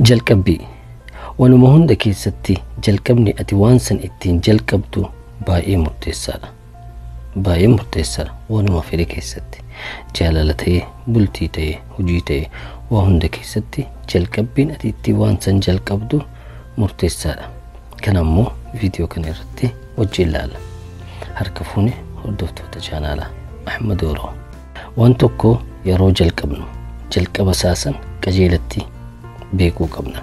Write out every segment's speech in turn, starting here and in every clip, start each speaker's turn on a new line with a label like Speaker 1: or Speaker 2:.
Speaker 1: jalqabbii wanuma hunda keessatti jalqabni ati waan san ittiin jalqabdu baay'ee murteessaadha. Baay'ee murteessaadha wanuma fedhe keessatti jaalala ta'ee bultii ta'ee hojii ta'ee waa hunda keessatti jalqabbiin ati ittiin waan san jalqabdu murteessaadha. Kanammoo viidiyoo kana irratti wajjin ilaalla. Harka fuune hordoftoota chaanaalaa Ahmad Oroo. Waan tokko yeroo jalqabnu jalqaba saasan qajeelatti beekuu qabna.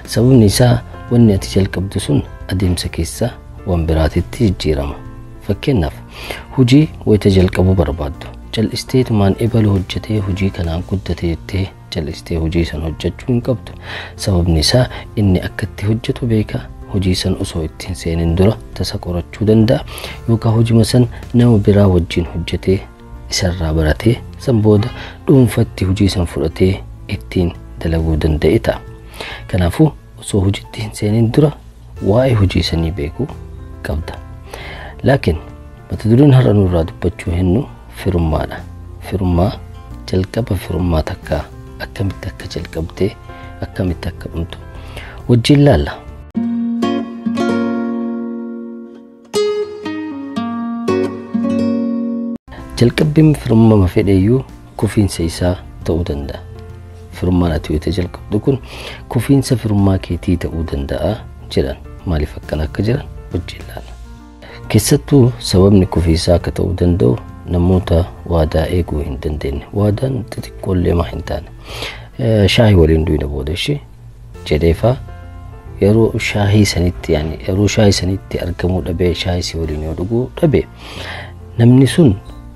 Speaker 1: Sababni isaa wanni ati jalqabdu sun adeemsa keessaa waan biraatitti jijjiirama. Fakkeenyaaf hojii wayita jalqabuu barbaaddu jal'isteetumaan ebalu hojjetee hojii kanaan guddate jettee jal'istee hojii san hojjechuu hin qabdu. Sababni isaa inni akka itti hojjetu beeka. Hojii san osoo ittiin seenin dura tasa qorachuu danda'a yookaan hojii san nama biraa wajjin hojjetee isarraa baratee san booda dhuunfatti hojii san fudhatee ittiin dalaguu danda'e ta'a. Kanaafuu osoo hojiitti hin seenin dura waa'ee hojii sanii beekuu qabda. Laakiin mata dureen har'a nurraa dubbachuu hennu firummaadha. Firummaa jalqaba firummaa takkaa akkamitti akka jalqabdee akkamitti akka dhumtu wajjin ilaalla. jalqabbiin firummaa fedheeyyuu kufiinsa isaa ta'uu danda'a. Firummaan ati wayita jalqabdu kun kufiinsa firummaa keetii ta'uu danda'a jedhan. Maaliif akkana akka jiran wajjin ilaalla. Keessattuu sababni kufiinsaa akka ta'uu danda'u namoota waadaa eeguu hin dandeenye. Waadaan xixiqqoollee maa hin taane. Shaahii waliin duwina booda ishee jedheefaa yeroo shaahii sanitti argamuu dhabee shaahii si waliin yoo dhuguu dhabee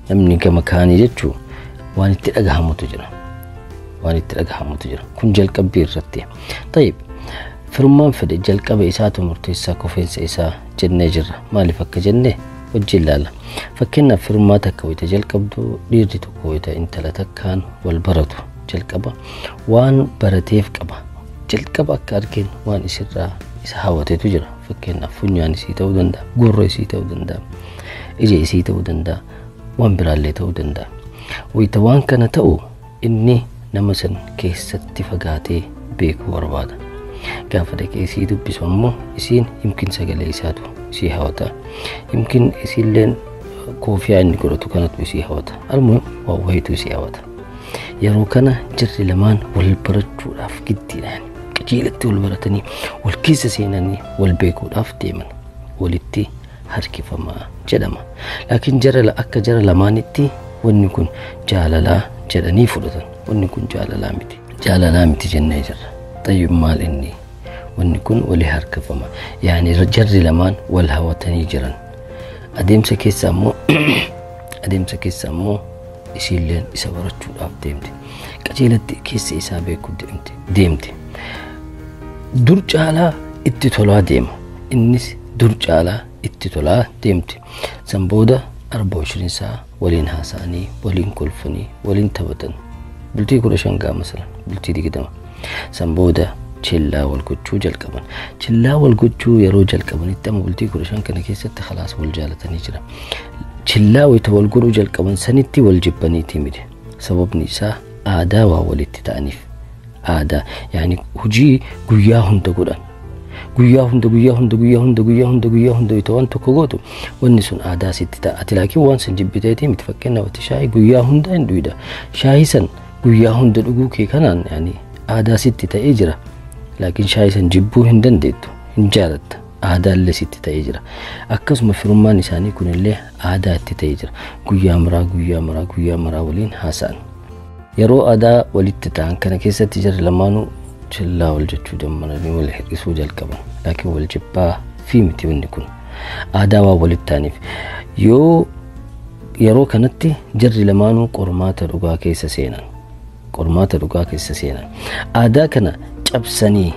Speaker 1: namni gama kaanii jechuun waan itti dhagahamutu jira. Kun jalqabbii irratti. Tayyib firummaan fedhe jalqaba isaatu murteessaa kufiinsa isaa jennee jirra. Maaliif akka jenne wajjin ilaalla. Fakkeenyaaf firummaa takka wayita jalqabdu dhiirri tokko wayita intala takkaan wal baratu jalqaba waan barateef qaba. Jalqaba akka argeen waan isirraa isa hawwatetu jira. Fakkeenyaaf funyaan isii ta'uu danda'a, gurra isii ta'uu danda'a, ija isii ta'uu danda'a, waan biraallee ta'uu danda'a. Wayita waan kana ta'u inni nama san keessatti fagaatee beekuu barbaada. Gaafa dhaqee isii dubbisu ammoo isiin yookiin sagalee isaatu isii hawwata. Yookiin isiilleen koofiyaa inni godhatu kanatu isii hawwata. Almuun waa wayitu isii hawwata. Yeroo kana jirri lamaan wal barachuudhaaf giddiidhaan qajeelatti wal baratanii wal keessa seenanii wal beekuudhaaf deeman. Walitti harkifamaa jedhama. Laakiin akka jara lamaanitti wanni kun jaalalaa jedhanii fudhatan. Wanni kun jaalalaa miti jennee jirra. Tayyib maal inni wanni kun walii harkifama. Yaani jarri lamaan wal hawwatanii jiran. Adeemsa keessa ammoo isiilleen isa barachuudhaaf deemte. Qajeelatti keessa isaa beekuu deemte. Dur caalaa itti tolaa deema. Innis dur caalaa itti tolaa deemte. San booda arbaa ishiriinsaa waliin haasa'anii, waliin kolfanii, waliin taphatan. Bultii 15 gaama salan, bultii 20. San booda chillaa wal gochuu jalqaban. Chillaa wal gochuu yeroo jalqabanitti amma bultii 15 kana keessatti khalaas wal jaalatanii jira. Chillaa wayita wal godhuu jalqaban sanitti wal jibbaniitii miti. Sababni isaa aadaa waa walitti ta'aniif. Aadaa yaani hojii guyyaa hunda godhan. Guyyaa hunda wayita waan tokko gootu wanni sun aadaa sitti ta'a. Ati laakiin waan san jibbiteetii miti. Fakkeenyaaf ati shaayii guyyaa hunda hin dhugda. Shaayii san guyyaa hunda dhuguu kee kanaan yaani aadaa sitti ta'ee jira. Laakiin shaayii san jibbuu hin dandeettu. Hin jaalatta. Aadaallee sitti ta'ee jira. Akkasuma firummaan isaanii kunillee aadaa itti ta'ee jira. Guyyaa maraa waliin haasa'an. Yeroo aadaa walitti ta'an kana keessatti jarri lamaanuu chillaa wal jechuu dammaranii wal hir'isuu jalqaban. Laakiin wal jibbaa fi miti wanni kun. Aadaa waa walitti ta'aniif. Yeroo kanatti jarri lamaanuu qormaata dhugaa keessa seenan. Aadaa kana cabsanii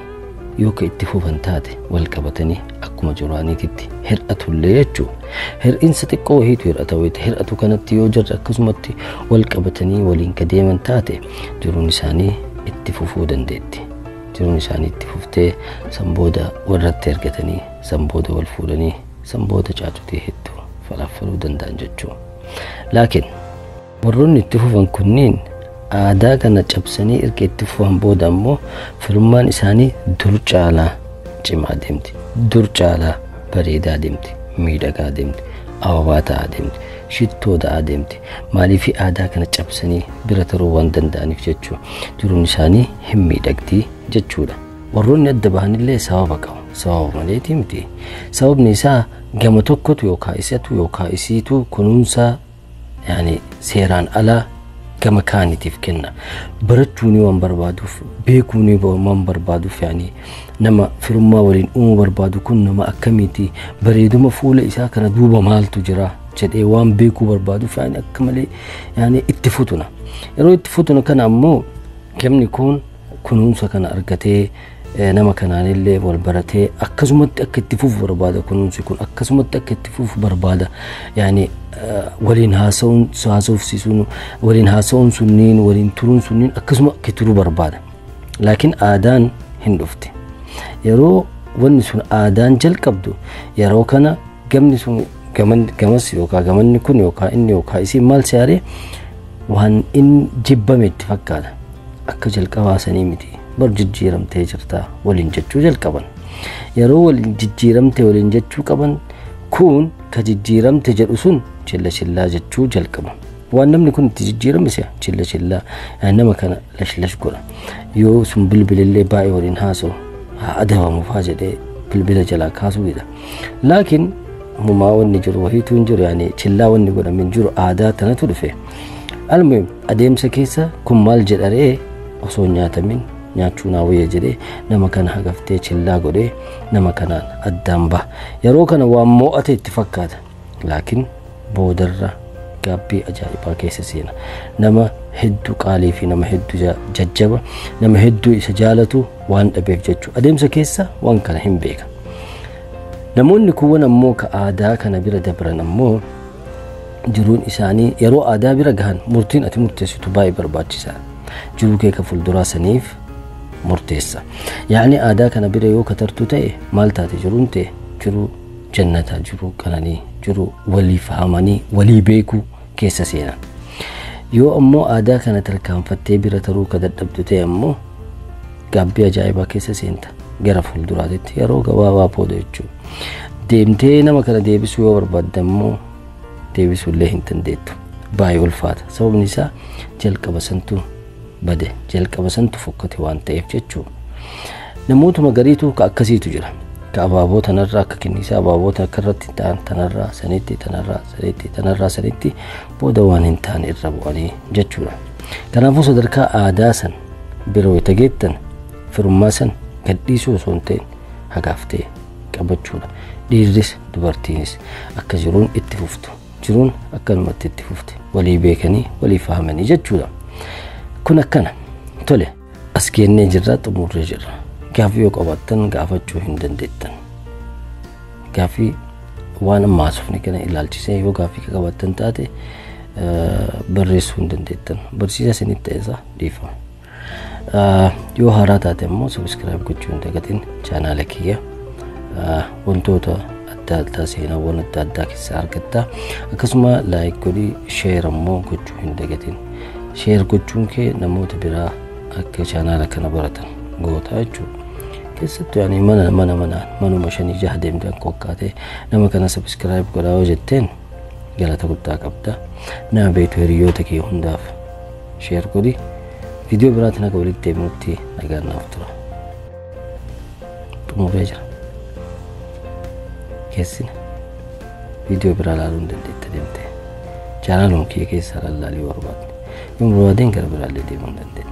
Speaker 1: yookaan itti fufan taate wal qabatanii akkuma jiraaniititti hir'atullee jechuudha. Hir'insa xiqqoo wayiitu hir'ata wayita hir'atu kanatti yoo jarri akkasumatti wal qabatanii waliin kadeeman taate jiruun isaanii itti fufuu dandeetti. Jiruun isaanii itti fuftee san booda warratti ergatanii san booda wal fuudhanii san booda caacutee hedduu falafaluu danda'an jechuudha. Laakiin warroonni itti fufan kunniin aadaa kana cabsanii erga itti fufan booda ammoo firummaan isaanii dur caalaa cimaa deemti, dur caalaa bareedaa deemti, miidhagaa deemti, ababaa ta'aa deemti, shittoo ta'aa deemti. Maaliif aadaa kana cabsanii bira taruu waan danda'aniif jechuu jiruun isaanii hin miidhagdi jechuudha. Warroonni adda bahanillee sababa qabu, sababa maleetii miti. Sababni isaa gama tokkotu yookaan isatu yookaan isiitu kunuunsa seeraan alaa gama kaanitiif kenna. Barachuuni waan barbaaduuf, beekuuni waan barbaaduuf nama firummaa waliin uumuu barbaadu kun nama akkamiiti, bareeduma fuula isaa kana duuba maaltu jira jedhee waan beekuu barbaaduuf akka malee itti futuna. Yeroo itti futuna kana ammoo gamni kun kunuunsa kana argatee nama kanaanillee wal baratee akkasumatti akka itti fufu barbaada. Kunuunsi kun akkasumatti akka itti fufu barbaada. Waliin haasa'uun waliin haasa'uun sunniin waliin turuun sunniin akkasuma akka turuu barbaada. Laakiin aadaan hin dhufti. Yeroo wanni sun aadaan jalqabdu yeroo kana gamni sun gamas yookaan gamanni kun yookaan inni yookaan isiin maal siyaaree waan inni jibbame itti fakkaata. Akka jalqabaasanii miti. Bar jijjiiramtee jirta waliin jechuu jalqaban. Yeroo waliin jijjiiramtee waliin jechuu qaban kun ka jijjiiramte jedhu sun chilla chillaa jechuu jalqaban. Waan namni kun itti jijjiirame chilla chillaa nama kana lash godha. Yoo sun bilbilillee baay'ee waliin haasa'u adabamu faa jedhee bilbila jalaa kaasuudha. Laakiin mumaa wanni jiru wahiitu hin jiru chillaa wanni godhamin jiru aadaa tanatu dhufe. Almuhim adeemsa keessa kun maal jedharee osoo nyaatamin nyaachuu naa wayya jedhee nama kana hagaftee chillaa godhee nama kanaan addaan baha. Yeroo kana waan mo'ate itti fakkaata. Laakiin boodarra gaabbii ajaa'ibaa keessa seena. Nama hedduu qaalii fi nama hedduu jajjaba, nama hedduu isa jaalatu waan dhabeef jechuu adeemsa keessa waan kana hin beeka. Namoonni kuwwan ammoo ka aadaa kana bira dabran ammoo jiruun isaanii yeroo aadaa bira gahan murtiin ati murteessitu baay'ee barbaachisaa. Jiruu kee ka fuulduraa saniif murteessa. Aadaa kana bira yoo katartu ta'e maal taate jiruun ta'e jiruu jannataa, jiruu qananii, jiruu walii fahamanii walii beekuu keessa seenan. Yoo ammoo aadaa kana tarkaanfattee bira taruu ka dadhabdu ta'e ammoo gaabbii ajaa'ibaa keessa seenta gara fuulduraatti yeroo gabaabaa booda jechuudha. Deemtee nama kana deebisuu yoo barbaadde ammoo deebisuullee hin dandeettu. Baay'ee ulfaata. Sababni isaa jalqaba santu bade, jalqaba santu fokkate waan ta'eef jechuudha. Namootuma gariitu ka akkasiitu jira. Ka abaaboo tanarraa akka kenniisa abaaboota akka irratti ta'an tanarraa sanitti tanarraa sanitti booda waan hin taane irra bu'anii jechuudha. Kanaafuu sadarkaa aadaa san biroo itti geettan firummaa san gadhiisuu osoo hin ta'in hagaaftee qabachuudha. Dhiirris dubartiinis akka jiruun itti fuftu. Jiruun akkanumatti itti fufte. Walii beekanii walii fahamanii jechuudha. Kun akkana tole as geennee jirra xumurree jirra. Gaaffii yoo qabaattan gaafachuu hin dandeettan. Gaaffii waan ammaasuufni kana ilaalchisee yoo gaaffii qabaattan taate barreessuu hin dandeettan. Barsiisa isinitti ta'eessa dhiifama. Yoo haaraa taate immoo subscribe gochuu hin dagatin chaanaala kiyya. Wantoota adda addaa seenaawwan adda addaa keessaa argatta. Akkasuma like godhii share ammoo gochuu hin dagatin. Share gochuun kee namoota biraa akka chaanaala kana baratan goota jechuudha. Keessattuu manuma 5-6 deemtan kokkaatee nama kana subscribe godhaa yoo jetteen galata guddaa qabda. Nama beektu hiriyoota kee hundaaf share godhi. Viidiyoo biraatiin akka walitti deebinutti nagaan naaf tura. Xumuree jira. Keessina viidiyoo biraa ilaaluu hin dandeetta deemtee chaanaaluma kee keessaa lallaalii barbaadde. Yung barbaadeen gara biraallee deemuu hin dandeetta.